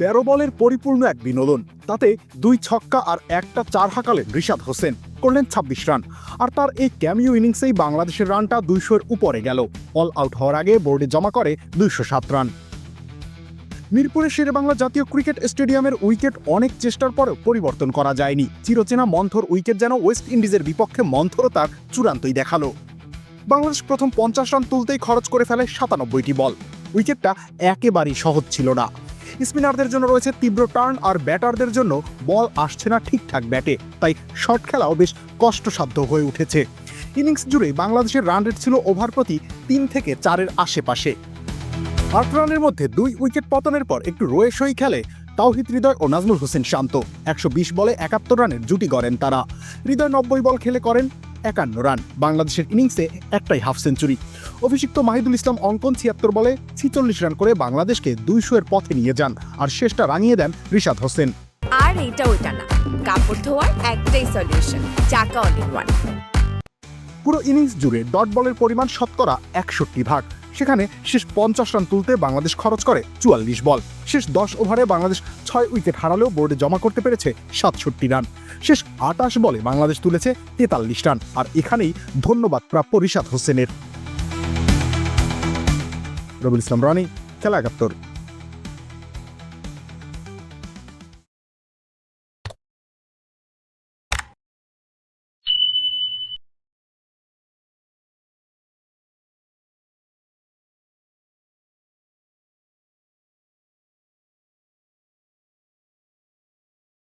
13 বলের পরিপূর্ণ এক বিনোদন। তাতে 2 ছক্কা আর একটা 4 হাঁকালেন রিশাদ হোসেন, করলেন 26 রান। আর তার এই ক্যামিও ইনিংসেই বাংলাদেশের রানটা 200-এর উপরে গেল। অল আউট হওয়ার আগে বোর্ডে জমা করে 207 রান। মিরপুরের শেরেবাংলা জাতীয় ক্রিকেট স্টেডিয়ামের উইকেট অনেক চেষ্টার পরেও পরিবর্তন করা যায়নি। চিরচেনা মন্থর উইকেট যেন ওয়েস্ট ইন্ডিজের বিপক্ষে মন্থরতার চূড়ান্তই দেখালো। বাংলাদেশ প্রথম 50 রান তুলতেই খরচ করে ফেলে 97টি বল। উইকেটটা একেবারেই সহজ ছিল না। স্পিনারদের জন্য রয়েছে তীব্র টার্ন, আর ব্যাটারদের জন্য বল আসছে না ঠিকঠাক ব্যাটে, তাই শর্ট খেলাও বেশ কষ্টসাধ্য হয়ে উঠেছে। ইনিংস জুড়ে বাংলাদেশের রান রেট ছিল ওভার প্রতি 3 থেকে 4-এর আশেপাশে। 8 রানের মধ্যে 2 উইকেট পতনের পর একটু রয়ে-সই খেলে তাওহিদ হৃদয় ও নাজমুল হোসেন শান্ত। 120 বলে 71 রানের জুটি গড়েন তারা। হৃদয় 90 বল খেলে করেন 51 রান। বাংলাদেশের ইনিংসে একটাই হাফ সেঞ্চুরি। অভিষিক্ত মাহিদুল ইসলাম অঙ্কন 76 বলে 46 রান করে বাংলাদেশকে 200-এর পথে নিয়ে যান, আর শেষটা রাঙিয়ে দেন রিশাদ হোসেন। আর এটা ওইটা না, কাপড় ধোয়ার একটাই সলিউশন, চাকা অল ইন ওয়ান। পুরো ইনিংস জুড়ে ডট বলের পরিমাণ শতকরা 61 ভাগ। সেখানে শেষ 50 রান তুলতে বাংলাদেশ খরচ করে 44 বল। শেষ 10 ওভারে বাংলাদেশ 6 উইকেট হারালেও বোর্ডে জমা করতে পেরেছে 67 রান। শেষ 28 বলে বাংলাদেশ তুলেছে 43 রান। আর এখানেই ধন্যবাদ প্রাপ্য রিশাদ হোসেনের। রবিউল ইসলাম রনি, খেলা 71।